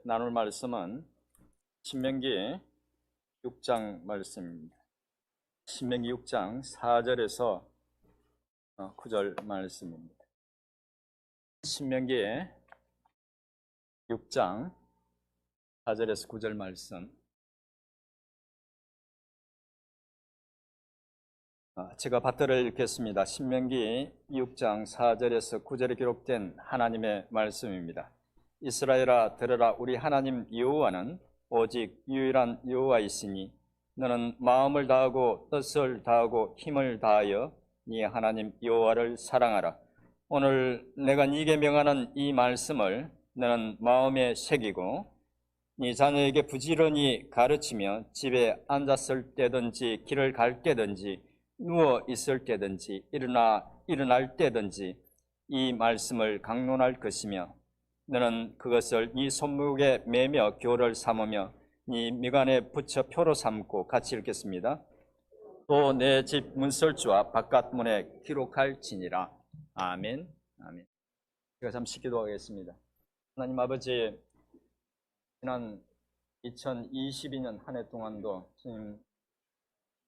나눌 말씀은 신명기 6장 말씀입니다. 신명기 6장 4절에서 9절 말씀입니다. 신명기 6장 4절에서 9절 말씀. 제가 받들어 읽겠습니다. 신명기 6장 4절에서 9절에 기록된 하나님의 말씀입니다. 이스라엘아 들으라. 우리 하나님 여호와는 오직 유일한 여호와이시니 너는 마음을 다하고 뜻을 다하고 힘을 다하여 네 하나님 여호와를 사랑하라. 오늘 내가 네게 명하는 이 말씀을 너는 마음에 새기고 네 자녀에게 부지런히 가르치며 집에 앉았을 때든지 길을 갈 때든지 누워 있을 때든지 일어날 때든지 이 말씀을 강론할 것이며 너는 그것을 네 손목에 매며 교를 삼으며 네 미간에 붙여 표로 삼고, 같이 읽겠습니다. 또 내 집 문설주와 바깥 문에 기록할지니라. 아멘. 아멘. 제가 잠시 기도하겠습니다. 하나님 아버지, 지난 2022년 한 해 동안도 주님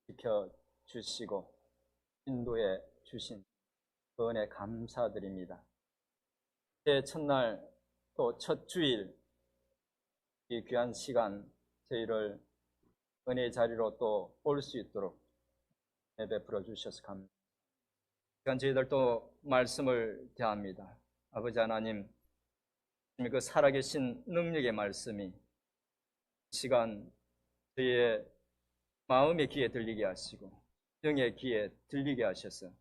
지켜주시고 인도해 주신 그 은혜 감사드립니다. 제 첫날 또 첫 주일 이 귀한 시간 저희를 은혜의 자리로 또 올 수 있도록 베풀어 주셔서 감사합니다. 시간 저희들 또 말씀을 대합니다. 아버지 하나님, 그 살아계신 능력의 말씀이 시간 저희의 마음의 귀에 들리게 하시고 영의 귀에 들리게 하셔서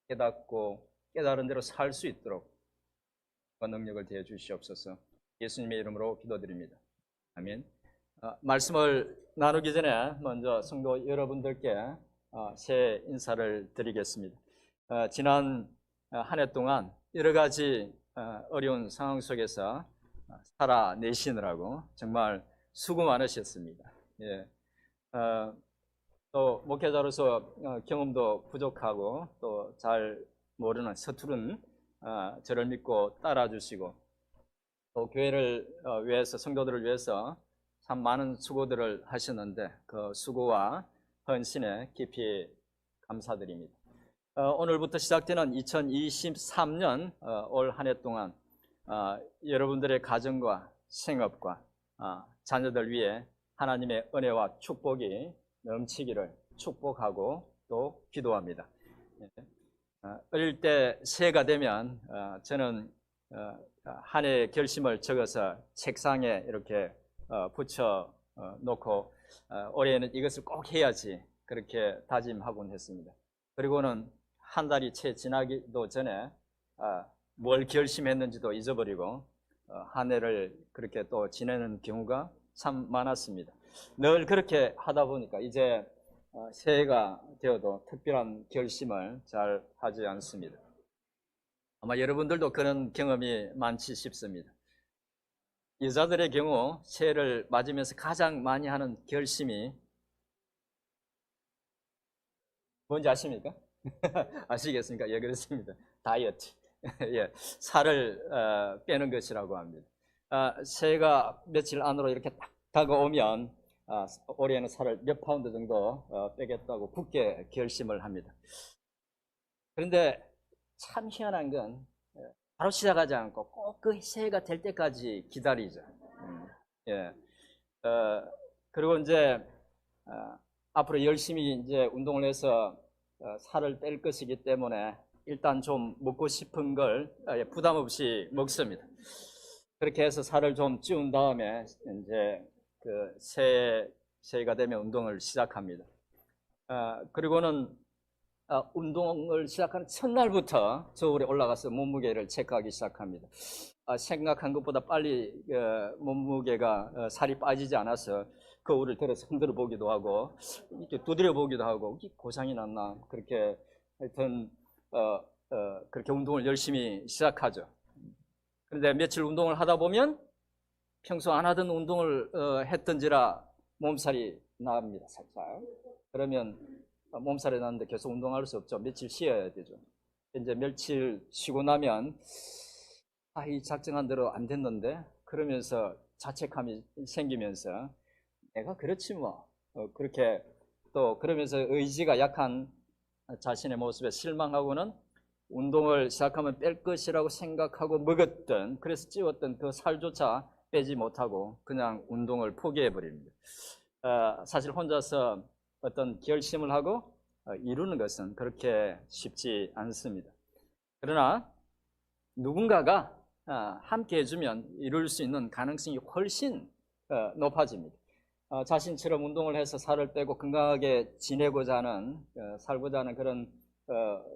깨닫고 깨달은 대로 살 수 있도록 그 능력을 대해 주시옵소서. 예수님의 이름으로 기도드립니다. 아멘. 말씀을 나누기 전에 먼저 성도 여러분들께 새해 인사를 드리겠습니다. 지난 한 해 동안 여러 가지 어려운 상황 속에서 살아내시느라고 정말 수고 많으셨습니다. 예. 또 목회자로서 경험도 부족하고 또 잘 모르는 서투른 저를 믿고 따라주시고 또 교회를 위해서, 성도들을 위해서 참 많은 수고들을 하셨는데 그 수고와 헌신에 깊이 감사드립니다. 오늘부터 시작되는 2023년 올 한 해 동안 여러분들의 가정과 생업과 자녀들 위해 하나님의 은혜와 축복이 넘치기를 축복하고 또 기도합니다. 어릴 때 새해가 되면 저는 한 해의 결심을 적어서 책상에 이렇게 붙여 놓고 올해는 이것을 꼭 해야지 그렇게 다짐하곤 했습니다. 그리고는 한 달이 채 지나기도 전에 뭘 결심했는지도 잊어버리고 한 해를 그렇게 또 지내는 경우가 참 많았습니다. 늘 그렇게 하다 보니까 이제 새해가 되어도 특별한 결심을 잘 하지 않습니다. 아마 여러분들도 그런 경험이 많지 싶습니다. 여자들의 경우 새해를 맞으면서 가장 많이 하는 결심이 뭔지 아십니까? 아시겠습니까? 예, 그렇습니다. 다이어트. 예, 살을 빼는 것이라고 합니다. 새해가 며칠 안으로 이렇게 딱 다가오면 올해는 살을 몇 파운드 정도 빼겠다고 굳게 결심을 합니다. 그런데 참 희한한 건 바로 시작하지 않고 꼭 그 새해가 될 때까지 기다리죠. 예. 그리고 이제 앞으로 열심히 이제 운동을 해서 살을 뺄 것이기 때문에 일단 좀 먹고 싶은 걸 부담 없이 먹습니다. 그렇게 해서 살을 좀 찌운 다음에 이제 그 새해가 되면 운동을 시작합니다. 그리고는 운동을 시작하는 첫날부터 저울에 올라가서 몸무게를 체크하기 시작합니다. 생각한 것보다 빨리 몸무게가 살이 빠지지 않아서 거울을 들어서 흔들어 보기도 하고 이렇게 두드려 보기도 하고 고장이 났나, 그렇게 하여튼 그렇게 운동을 열심히 시작하죠. 그런데 며칠 운동을 하다 보면 평소 안 하던 운동을 했던지라 몸살이 납니다, 살짝. 그러면 몸살이 나는데 계속 운동할 수 없죠. 며칠 쉬어야 되죠. 이제 며칠 쉬고 나면 이 작정한 대로 안 됐는데 그러면서 자책감이 생기면서 내가 그렇지 뭐 그렇게 또 그러면서 의지가 약한 자신의 모습에 실망하고는 운동을 시작하면 뺄 것이라고 생각하고 먹었던 그래서 찌웠던 그 살조차 빼지 못하고 그냥 운동을 포기해 버립니다. 사실 혼자서 어떤 결심을 하고 이루는 것은 그렇게 쉽지 않습니다. 그러나 누군가가 함께 해주면 이룰 수 있는 가능성이 훨씬 높아집니다. 자신처럼 운동을 해서 살을 빼고 건강하게 지내고자 하는 살고자 하는 그런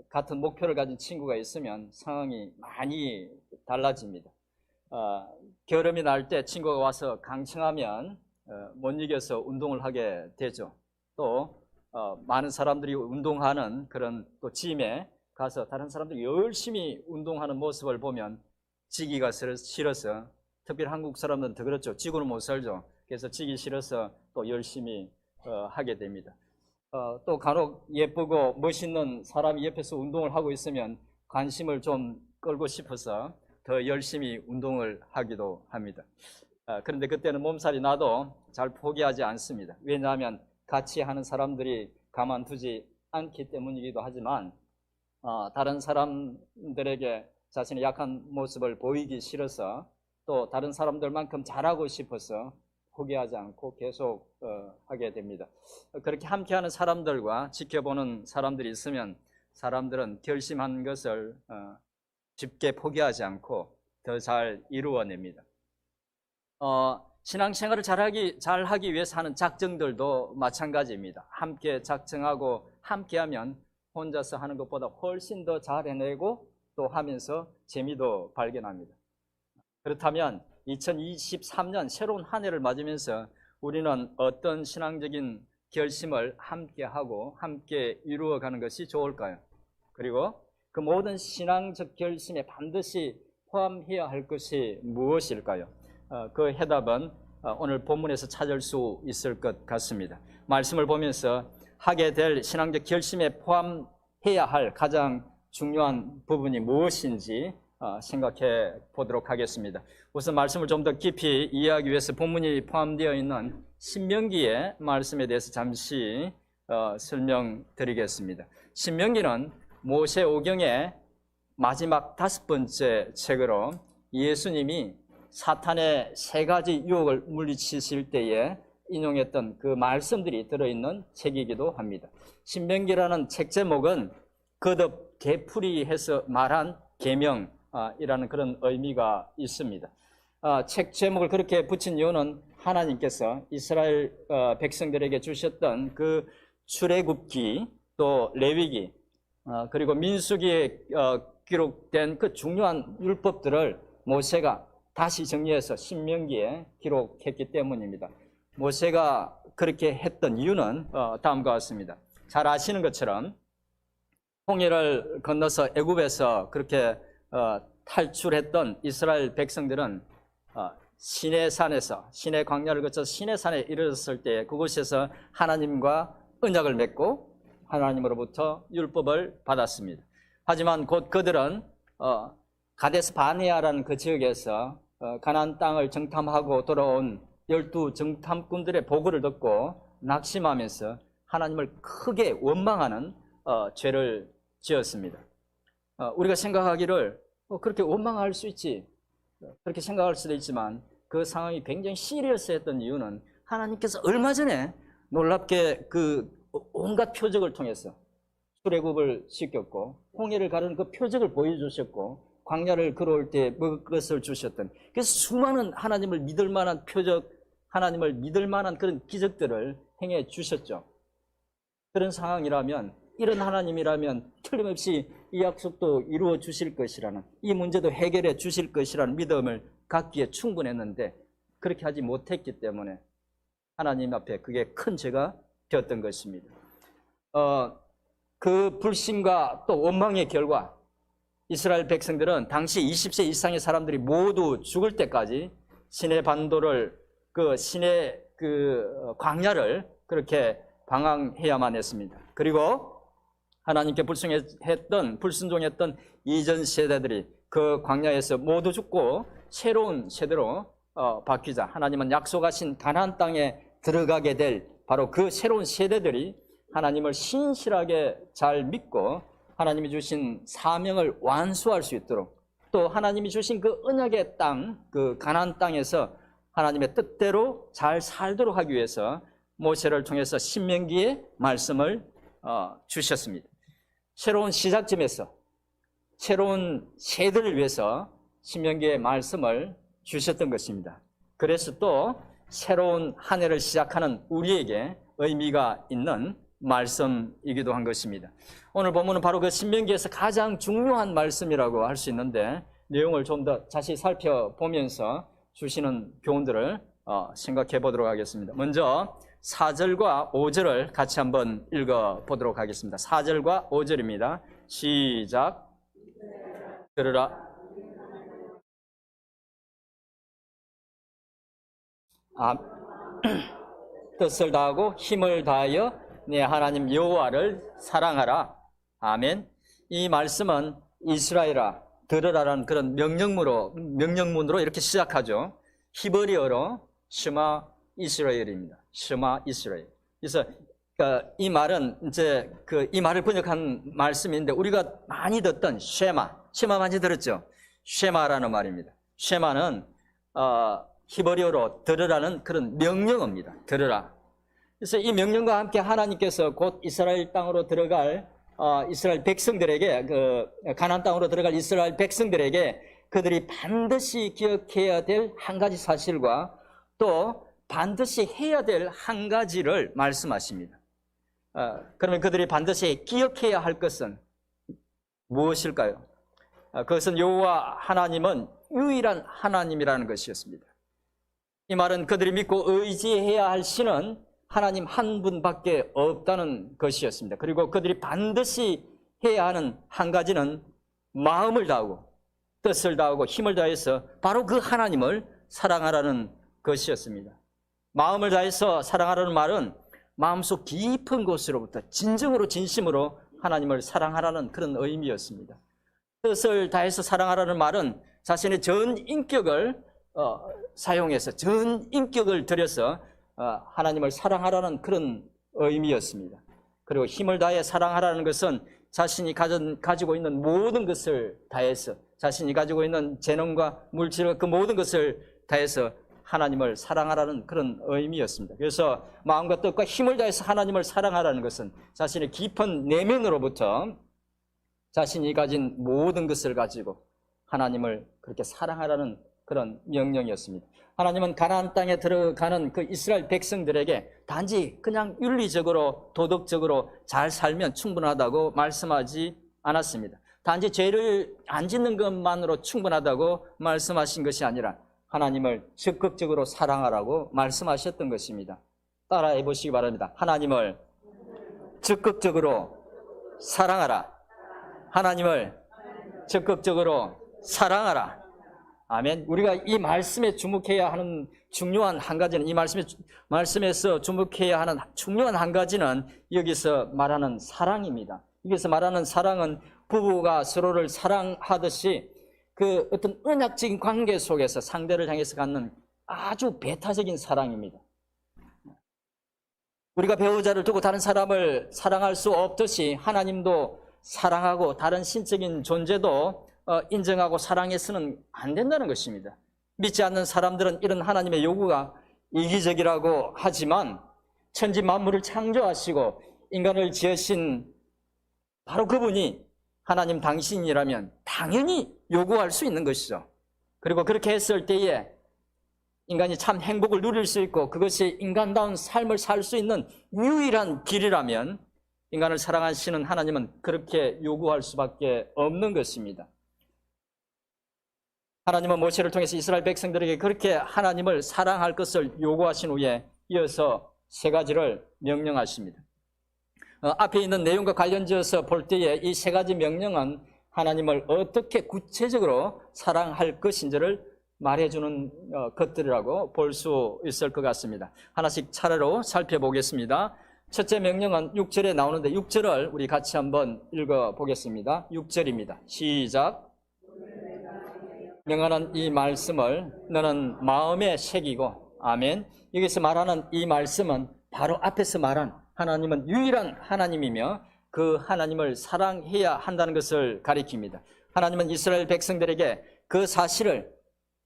같은 목표를 가진 친구가 있으면 상황이 많이 달라집니다. 결함이 날 때 친구가 와서 강청하면 못 이겨서 운동을 하게 되죠. 또 많은 사람들이 운동하는 그런 또 짐에 가서 다른 사람들이 열심히 운동하는 모습을 보면 지기가 싫어서, 특별히 한국 사람들은 더 그렇죠. 지고는 못 살죠. 그래서 지기 싫어서 또 열심히 하게 됩니다. 또 간혹 예쁘고 멋있는 사람이 옆에서 운동을 하고 있으면 관심을 좀 끌고 싶어서 더 열심히 운동을 하기도 합니다. 그런데 그때는 몸살이 나도 잘 포기하지 않습니다. 왜냐하면 같이 하는 사람들이 가만두지 않기 때문이기도 하지만 다른 사람들에게 자신의 약한 모습을 보이기 싫어서 또 다른 사람들만큼 잘하고 싶어서 포기하지 않고 계속 하게 됩니다. 그렇게 함께하는 사람들과 지켜보는 사람들이 있으면 사람들은 결심한 것을 쉽게 포기하지 않고 더 잘 이루어냅니다. 신앙생활을 잘하기 위해서 하는 작정들도 마찬가지입니다. 함께 작정하고 함께하면 혼자서 하는 것보다 훨씬 더 잘 해내고 또 하면서 재미도 발견합니다. 그렇다면 2023년 새로운 한 해를 맞으면서 우리는 어떤 신앙적인 결심을 함께하고 함께 이루어가는 것이 좋을까요? 그리고 그 모든 신앙적 결심에 반드시 포함해야 할 것이 무엇일까요? 그 해답은 오늘 본문에서 찾을 수 있을 것 같습니다. 말씀을 보면서 하게 될 신앙적 결심에 포함해야 할 가장 중요한 부분이 무엇인지 생각해 보도록 하겠습니다. 우선 말씀을 좀 더 깊이 이해하기 위해서 본문이 포함되어 있는 신명기의 말씀에 대해서 잠시 설명드리겠습니다. 신명기는 모세오경의 마지막 5번째 책으로 예수님이 사탄의 3가지 유혹을 물리치실 때에 인용했던 그 말씀들이 들어있는 책이기도 합니다. 신명기라는 책 제목은 거듭 되풀이해서 말한 계명이라는 그런 의미가 있습니다. 책 제목을 그렇게 붙인 이유는 하나님께서 이스라엘 백성들에게 주셨던 그 출애굽기 또 레위기 그리고 민수기에 기록된 그 중요한 율법들을 모세가 다시 정리해서 신명기에 기록했기 때문입니다. 모세가 그렇게 했던 이유는 다음과 같습니다. 잘 아시는 것처럼 홍해를 건너서 애굽에서 그렇게 탈출했던 이스라엘 백성들은 시내산에서 시내 광야를 거쳐서 시내산에 이르렀을 때 그곳에서 하나님과 언약을 맺고 하나님으로부터 율법을 받았습니다. 하지만 곧 그들은 가데스 바네아라는 그 지역에서 가나안 땅을 정탐하고 돌아온 12 정탐꾼들의 보고를 듣고 낙심하면서 하나님을 크게 원망하는 죄를 지었습니다. 우리가 생각하기를 그렇게 원망할 수 있지 그렇게 생각할 수도 있지만 그 상황이 굉장히 시리어스했던 이유는 하나님께서 얼마 전에 놀랍게 그 온갖 표적을 통해서 출애굽을 시켰고 홍해를 가르는 그 표적을 보여주셨고 광야를 걸어올 때 먹을 것을 주셨던 그래서 수많은 하나님을 믿을 만한 표적 하나님을 믿을 만한 그런 기적들을 행해 주셨죠. 그런 상황이라면 이런 하나님이라면 틀림없이 이 약속도 이루어 주실 것이라는 이 문제도 해결해 주실 것이라는 믿음을 갖기에 충분했는데 그렇게 하지 못했기 때문에 하나님 앞에 그게 큰 죄가 되었던 것입니다. 그 불신과 또 원망의 결과 이스라엘 백성들은 당시 20세 이상의 사람들이 모두 죽을 때까지 시내 반도를 그 시내 그 광야를 그렇게 방황해야만 했습니다. 그리고 하나님께 불순종했던 이전 세대들이 그 광야에서 모두 죽고 새로운 세대로 바뀌자. 하나님은 약속하신 가나안 땅에 들어가게 될 바로 그 새로운 세대들이 하나님을 신실하게 잘 믿고 하나님이 주신 사명을 완수할 수 있도록, 또 하나님이 주신 그 언약의 땅, 그 가나안 땅에서 하나님의 뜻대로 잘 살도록 하기 위해서 모세를 통해서 신명기의 말씀을 주셨습니다. 새로운 시작점에서 새로운 세대를 위해서 신명기의 말씀을 주셨던 것입니다. 그래서 또 새로운 한 해를 시작하는 우리에게 의미가 있는 말씀이기도 한 것입니다. 오늘 본문은 바로 그 신명기에서 가장 중요한 말씀이라고 할 수 있는데, 내용을 좀 더 자세히 살펴보면서 주시는 교훈들을 생각해 보도록 하겠습니다. 먼저 4절과 5절을 같이 한번 읽어보도록 하겠습니다. 4절과 5절입니다. 시작. 들으라. 뜻을 다하고 힘을 다하여 내 하나님 여호와를 사랑하라. 아멘. 이 말씀은 이스라엘아 들으라라는 그런 명령문으로 이렇게 시작하죠. 히브리어로 셔마 이스라엘입니다. 셔마 이스라엘. 그래서 이 말은 이제 이 말을 번역한 말씀인데, 우리가 많이 듣던 쉐마 많이 들었죠. 쉐마라는 말입니다. 쉐마는 히브리어로 들으라는 그런 명령어입니다. 들으라. 그래서 이 명령과 함께 하나님께서 곧 이스라엘 땅으로 들어갈 이스라엘 백성들에게, 가나안 땅으로 들어갈 이스라엘 백성들에게 그들이 반드시 기억해야 될 한 가지 사실과 또 반드시 해야 될 한 가지를 말씀하십니다. 그러면 그들이 반드시 기억해야 할 것은 무엇일까요? 그것은 여호와 하나님은 유일한 하나님이라는 것이었습니다. 이 말은 그들이 믿고 의지해야 할 신은 하나님 한 분밖에 없다는 것이었습니다. 그리고 그들이 반드시 해야 하는 한 가지는 마음을 다하고 뜻을 다하고 힘을 다해서 바로 그 하나님을 사랑하라는 것이었습니다. 마음을 다해서 사랑하라는 말은 마음속 깊은 곳으로부터 진정으로 진심으로 하나님을 사랑하라는 그런 의미였습니다. 뜻을 다해서 사랑하라는 말은 자신의 전 인격을 사용해서 전 인격을 들여서 하나님을 사랑하라는 그런 의미였습니다. 그리고 힘을 다해 사랑하라는 것은 자신이 가지고 있는 모든 것을 다해서, 자신이 가지고 있는 재능과 물질과 그 모든 것을 다해서 하나님을 사랑하라는 그런 의미였습니다. 그래서 마음과 뜻과 힘을 다해서 하나님을 사랑하라는 것은 자신의 깊은 내면으로부터 자신이 가진 모든 것을 가지고 하나님을 그렇게 사랑하라는 그런 명령이었습니다. 하나님은 가나안 땅에 들어가는 그 이스라엘 백성들에게 단지 그냥 윤리적으로 도덕적으로 잘 살면 충분하다고 말씀하지 않았습니다. 단지 죄를 안 짓는 것만으로 충분하다고 말씀하신 것이 아니라 하나님을 적극적으로 사랑하라고 말씀하셨던 것입니다. 따라해 보시기 바랍니다. 하나님을 적극적으로 사랑하라. 하나님을 적극적으로 사랑하라. 아멘. 우리가 이 말씀에 주목해야 하는 중요한 한 가지는, 이 말씀에서 주목해야 하는 중요한 한 가지는 여기서 말하는 사랑입니다. 여기서 말하는 사랑은 부부가 서로를 사랑하듯이 그 어떤 언약적인 관계 속에서 상대를 향해서 갖는 아주 배타적인 사랑입니다. 우리가 배우자를 두고 다른 사람을 사랑할 수 없듯이 하나님도 사랑하고 다른 신적인 존재도 인정하고 사랑해서는 안 된다는 것입니다. 믿지 않는 사람들은 이런 하나님의 요구가 이기적이라고 하지만 천지 만물을 창조하시고 인간을 지으신 바로 그분이 하나님 당신이라면 당연히 요구할 수 있는 것이죠. 그리고 그렇게 했을 때에 인간이 참 행복을 누릴 수 있고 그것이 인간다운 삶을 살 수 있는 유일한 길이라면 인간을 사랑하시는 하나님은 그렇게 요구할 수밖에 없는 것입니다. 하나님은 모세를 통해서 이스라엘 백성들에게 그렇게 하나님을 사랑할 것을 요구하신 후에 이어서 세 가지를 명령하십니다. 앞에 있는 내용과 관련지어서 볼 때에 이 세 가지 명령은 하나님을 어떻게 구체적으로 사랑할 것인지를 말해주는 것들이라고 볼 수 있을 것 같습니다. 하나씩 차례로 살펴보겠습니다. 첫째 명령은 6절에 나오는데 6절을 우리 같이 한번 읽어보겠습니다. 6절입니다. 시작. 명하는 이 말씀을 너는 마음에 새기고, 아멘. 여기서 말하는 이 말씀은 바로 앞에서 말한 하나님은 유일한 하나님이며 그 하나님을 사랑해야 한다는 것을 가리킵니다. 하나님은 이스라엘 백성들에게 그 사실을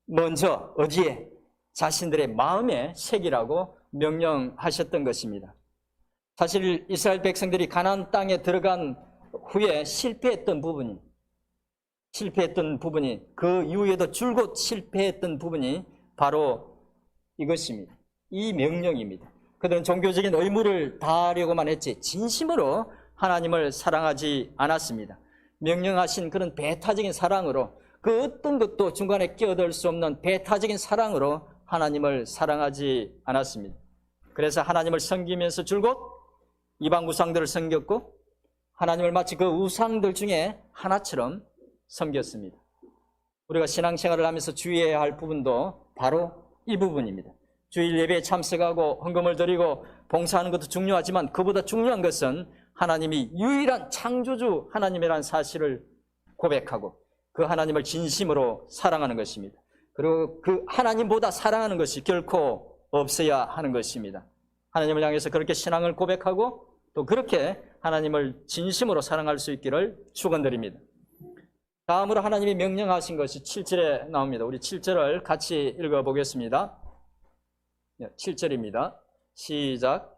먼저 어디에? 자신들의 마음에 새기라고 명령하셨던 것입니다. 사실 이스라엘 백성들이 가나안 땅에 들어간 후에 실패했던 부분이 그 이후에도 줄곧 실패했던 부분이 바로 이것입니다. 이 명령입니다. 그들은 종교적인 의무를 다하려고만 했지 진심으로 하나님을 사랑하지 않았습니다. 명령하신 그런 배타적인 사랑으로, 그 어떤 것도 중간에 끼어들 수 없는 배타적인 사랑으로 하나님을 사랑하지 않았습니다. 그래서 하나님을 섬기면서 줄곧 이방 우상들을 섬겼고 하나님을 마치 그 우상들 중에 하나처럼 섬겼습니다. 우리가 신앙생활을 하면서 주의해야 할 부분도 바로 이 부분입니다. 주일 예배에 참석하고 헌금을 드리고 봉사하는 것도 중요하지만 그보다 중요한 것은 하나님이 유일한 창조주 하나님이라는 사실을 고백하고 그 하나님을 진심으로 사랑하는 것입니다. 그리고 그 하나님보다 사랑하는 것이 결코 없어야 하는 것입니다. 하나님을 향해서 그렇게 신앙을 고백하고 또 그렇게 하나님을 진심으로 사랑할 수 있기를 축원드립니다. 다음으로 하나님이 명령하신 것이 7절에 나옵니다. 우리 7절을 같이 읽어보겠습니다. 7절입니다. 시작.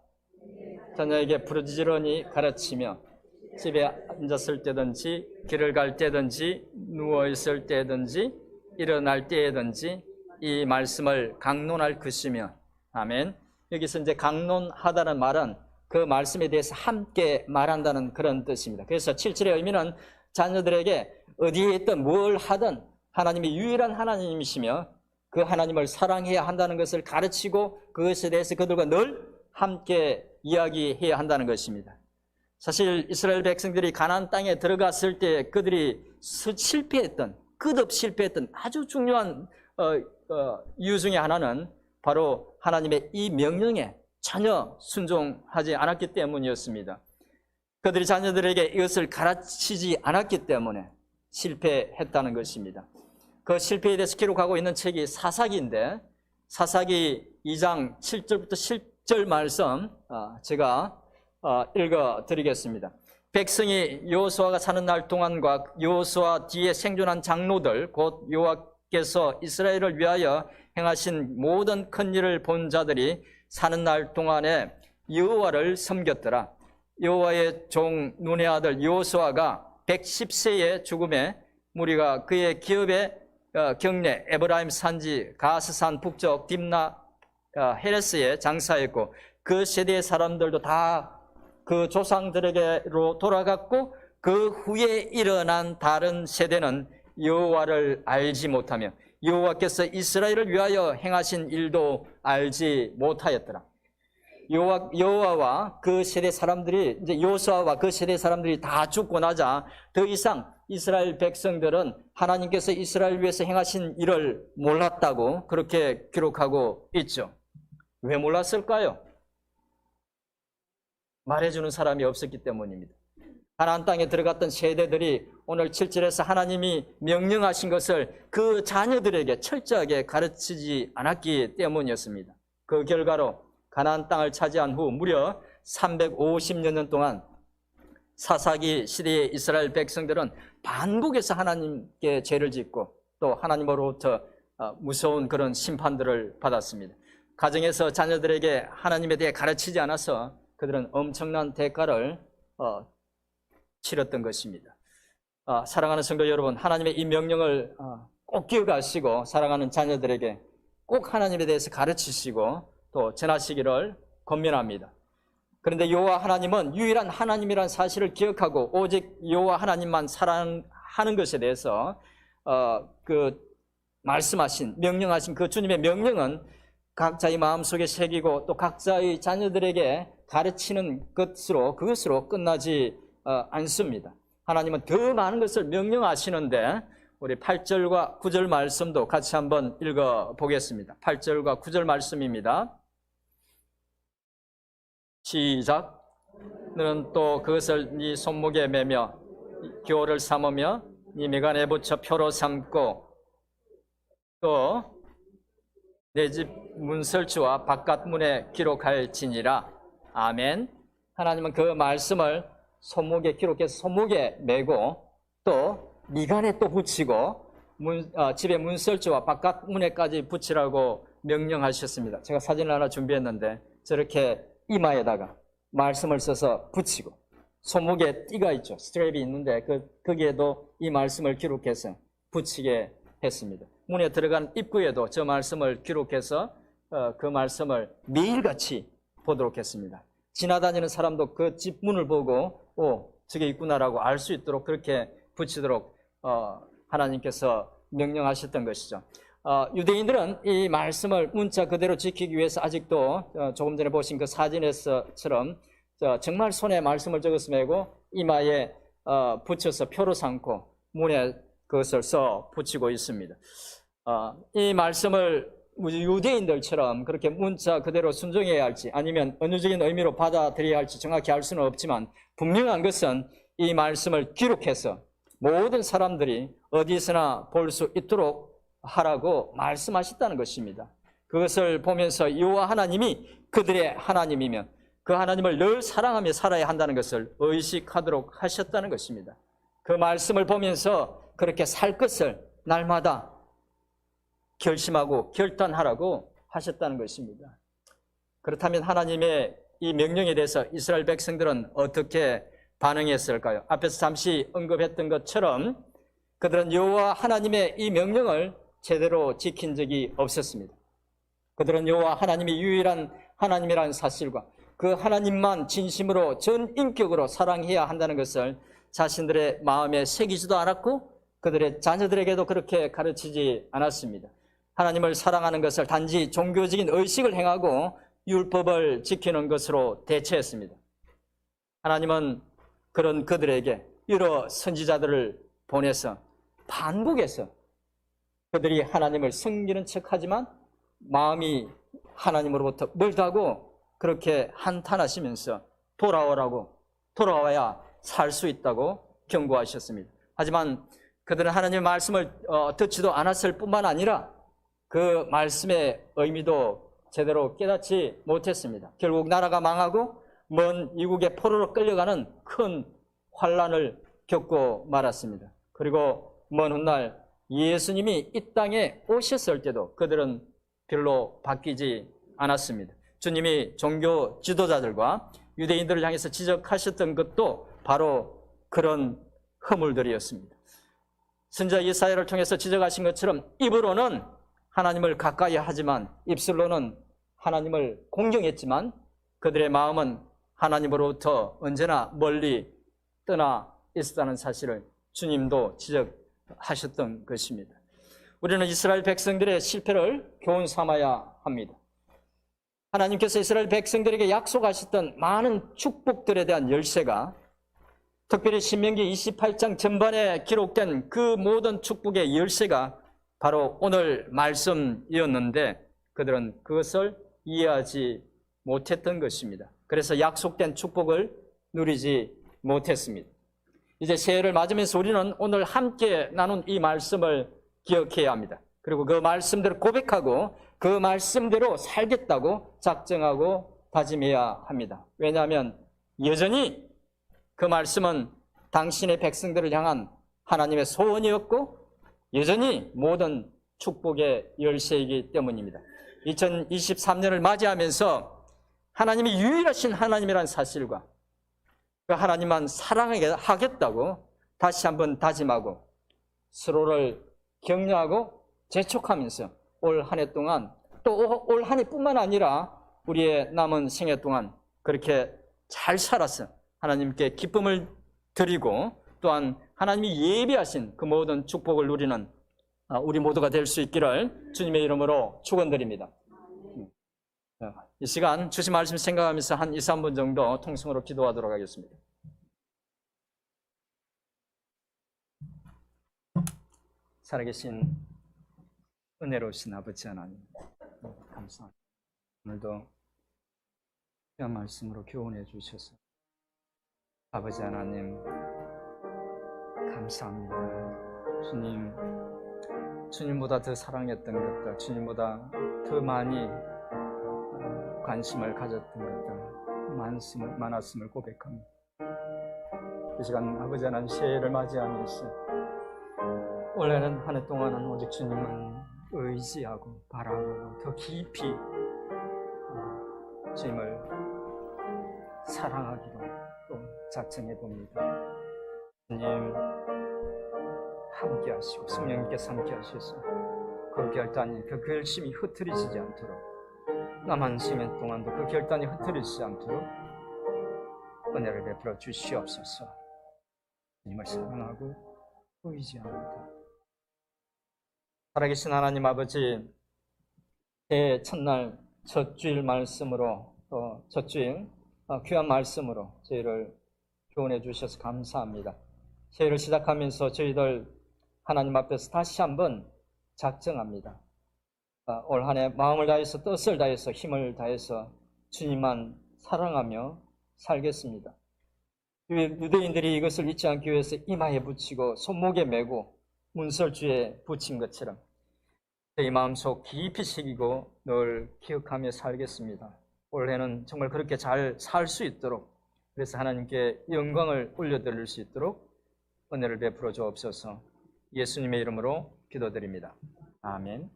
자녀에게 부르짖으려니 가르치며 집에 앉았을 때든지 길을 갈 때든지 누워있을 때든지 일어날 때든지 이 말씀을 강론할 것이며. 아멘. 여기서 이제 강론하다는 말은 그 말씀에 대해서 함께 말한다는 그런 뜻입니다. 그래서 7절의 의미는 자녀들에게 어디에 있든 뭘 하든 하나님이 유일한 하나님이시며 그 하나님을 사랑해야 한다는 것을 가르치고 그것에 대해서 그들과 늘 함께 이야기해야 한다는 것입니다. 사실 이스라엘 백성들이 가나안 땅에 들어갔을 때 그들이 끝없이 실패했던 아주 중요한 이유 중에 하나는 바로 하나님의 이 명령에 전혀 순종하지 않았기 때문이었습니다. 그들이 자녀들에게 이것을 가르치지 않았기 때문에 실패했다는 것입니다. 그 실패에 대해서 기록하고 있는 책이 사사기인데 사사기 2장 7절부터 10절 말씀 제가 읽어드리겠습니다. 백성이 여호수아가 사는 날 동안과 여호수아 뒤에 생존한 장로들 곧 여호와께서 이스라엘을 위하여 행하신 모든 큰 일을 본 자들이 사는 날 동안에 여호와를 섬겼더라. 여호와의 종 눈의 아들 여호수아가 110세의 죽음에 무리가 그의 기업의 경내 에브라임 산지 가스산 북쪽 딥나 헤레스에 장사했고 그 세대의 사람들도 다 그 조상들에게로 돌아갔고 그 후에 일어난 다른 세대는 여호와를 알지 못하며 여호와께서 이스라엘을 위하여 행하신 일도 알지 못하였더라. 여호와와 그 세대 사람들이 이제 여호수아와 그 세대 사람들이 다 죽고 나자 더 이상 이스라엘 백성들은 하나님께서 이스라엘 위해서 행하신 일을 몰랐다고 그렇게 기록하고 있죠. 왜 몰랐을까요? 말해주는 사람이 없었기 때문입니다. 가나안 땅에 들어갔던 세대들이 오늘 7절에서 하나님이 명령하신 것을 그 자녀들에게 철저하게 가르치지 않았기 때문이었습니다. 그 결과로 가나안 땅을 차지한 후 무려 350여 년 동안 사사기 시대의 이스라엘 백성들은 반복해서 하나님께 죄를 짓고 또 하나님으로부터 무서운 그런 심판들을 받았습니다. 가정에서 자녀들에게 하나님에 대해 가르치지 않아서 그들은 엄청난 대가를 치렀던 것입니다. 사랑하는 성도 여러분, 하나님의 이 명령을 꼭 기억하시고 사랑하는 자녀들에게 꼭 하나님에 대해서 가르치시고 또 전하시기를 권면합니다. 그런데 여호와 하나님은 유일한 하나님이라는 사실을 기억하고 오직 여호와 하나님만 사랑하는 것에 대해서 명령하신 그 주님의 명령은 각자의 마음속에 새기고 또 각자의 자녀들에게 가르치는 그것으로 끝나지 않습니다. 하나님은 더 많은 것을 명령하시는데 우리 8절과 9절 말씀도 같이 한번 읽어보겠습니다. 8절과 9절 말씀입니다. 시작. 너는 또 그것을 네 손목에 매며 교를 삼으며 네 미간에 붙여 표로 삼고 또 내 집 문설주와 바깥 문에 기록할지니라. 아멘. 하나님은 그 말씀을 손목에 기록해서 손목에 메고 또 미간에 또 붙이고 집의 문설주와 바깥 문에까지 붙이라고 명령하셨습니다. 제가 사진을 하나 준비했는데 저렇게 이마에다가 말씀을 써서 붙이고 손목에 띠가 있죠. 스트랩이 있는데 거기에도 이 말씀을 기록해서 붙이게 했습니다. 문에 들어간 입구에도 저 말씀을 기록해서 그 말씀을 매일같이 보도록 했습니다. 지나다니는 사람도 그 집 문을 보고 저게 있구나라고 알 수 있도록 그렇게 붙이도록 하나님께서 명령하셨던 것이죠. 유대인들은 이 말씀을 문자 그대로 지키기 위해서 아직도 조금 전에 보신 그 사진에서처럼 정말 손에 말씀을 적어서 메고 이마에 붙여서 표로 삼고 문에 그것을 써 붙이고 있습니다. 이 말씀을 유대인들처럼 그렇게 문자 그대로 순종해야 할지 아니면 은유적인 의미로 받아들여야 할지 정확히 알 수는 없지만 분명한 것은 이 말씀을 기록해서 모든 사람들이 어디서나 볼 수 있도록 하라고 말씀하셨다는 것입니다. 그것을 보면서 여호와 하나님이 그들의 하나님이면 그 하나님을 늘 사랑하며 살아야 한다는 것을 의식하도록 하셨다는 것입니다. 그 말씀을 보면서 그렇게 살 것을 날마다 결심하고 결단하라고 하셨다는 것입니다. 그렇다면 하나님의 이 명령에 대해서 이스라엘 백성들은 어떻게 반응했을까요? 앞에서 잠시 언급했던 것처럼 그들은 여호와 하나님의 이 명령을 제대로 지킨 적이 없었습니다. 그들은 여호와 하나님이 유일한 하나님이라는 사실과 그 하나님만 진심으로 전 인격으로 사랑해야 한다는 것을 자신들의 마음에 새기지도 않았고 그들의 자녀들에게도 그렇게 가르치지 않았습니다. 하나님을 사랑하는 것을 단지 종교적인 의식을 행하고 율법을 지키는 것으로 대체했습니다. 하나님은 그런 그들에게 여러 선지자들을 보내서 반복해서 그들이 하나님을 섬기는 척하지만 마음이 하나님으로부터 멀다고 그렇게 한탄하시면서 돌아와야 살 수 있다고 경고하셨습니다. 하지만 그들은 하나님의 말씀을 듣지도 않았을 뿐만 아니라 그 말씀의 의미도 제대로 깨닫지 못했습니다. 결국 나라가 망하고 먼 이국의 포로로 끌려가는 큰 환난을 겪고 말았습니다. 그리고 먼 훗날 예수님이 이 땅에 오셨을 때도 그들은 별로 바뀌지 않았습니다. 주님이 종교 지도자들과 유대인들을 향해서 지적하셨던 것도 바로 그런 허물들이었습니다. 선지자 이사야를 통해서 지적하신 것처럼 입으로는 하나님을 가까이 하지만 입술로는 하나님을 공경했지만 그들의 마음은 하나님으로부터 언제나 멀리 떠나 있었다는 사실을 주님도 지적하셨던 것입니다. 우리는 이스라엘 백성들의 실패를 교훈 삼아야 합니다. 하나님께서 이스라엘 백성들에게 약속하셨던 많은 축복들에 대한 열쇠가 특별히 신명기 28장 전반에 기록된 그 모든 축복의 열쇠가 바로 오늘 말씀이었는데 그들은 그것을 이해하지 못했던 것입니다. 그래서 약속된 축복을 누리지 못했습니다. 이제 새해를 맞으면서 우리는 오늘 함께 나눈 이 말씀을 기억해야 합니다. 그리고 그 말씀대로 고백하고 그 말씀대로 살겠다고 작정하고 다짐해야 합니다. 왜냐하면 여전히 그 말씀은 당신의 백성들을 향한 하나님의 소원이었고 여전히 모든 축복의 열쇠이기 때문입니다. 2023년을 맞이하면서 하나님이 유일하신 하나님이라는 사실과 그 하나님만 사랑하겠다고 다시 한번 다짐하고 서로를 격려하고 재촉하면서 올 한 해 동안 또 올 한 해뿐만 아니라 우리의 남은 생애 동안 그렇게 잘 살아서 하나님께 기쁨을 드리고 또한 하나님이 예비하신 그 모든 축복을 누리는 우리 모두가 될 수 있기를 주님의 이름으로 축원드립니다. 이 시간 주신 말씀 생각하면서 한 2, 3분 정도 통성으로 기도하도록 하겠습니다. 살아계신 은혜로우신 아버지 하나님 감사합니다. 오늘도 귀한 말씀으로 교훈해 주셔서 아버지 하나님 감사합니다. 주님 주님보다 더 사랑했던 것들, 주님보다 더 많이 관심을 가졌던 것들 많았음을 고백합니다. 이 시간 아버지 하나님 새해를 맞이하면서 원래는 한 해 동안은 오직 주님을 의지하고 바라보고 더 깊이 주님을 사랑하기로 또 작정해 봅니다. 주님 함께 하시고 성령님께서 함께 하셔서 그 결단이, 그 결심이 흐트러지지 않도록 남은 생애 동안도 그 결단이 흐트러지지 않도록 은혜를 베풀어 주시옵소서. 주님을 사랑하고 의지합니다. 살아계신 하나님 아버지, 새해 첫날 첫 주일 말씀으로 또 첫 주일 귀한 말씀으로 저희를 교훈해 주셔서 감사합니다. 새해를 시작하면서 저희들 하나님 앞에서 다시 한번 작정합니다. 올 한 해 마음을 다해서 뜻을 다해서 힘을 다해서 주님만 사랑하며 살겠습니다. 유대인들이 이것을 잊지 않기 위해서 이마에 붙이고 손목에 메고 문설주에 붙인 것처럼 저희 마음속 깊이 새기고 늘 기억하며 살겠습니다. 올해는 정말 그렇게 잘 살 수 있도록, 그래서 하나님께 영광을 올려드릴 수 있도록 은혜를 베풀어 주옵소서. 예수님의 이름으로 기도드립니다. 아멘.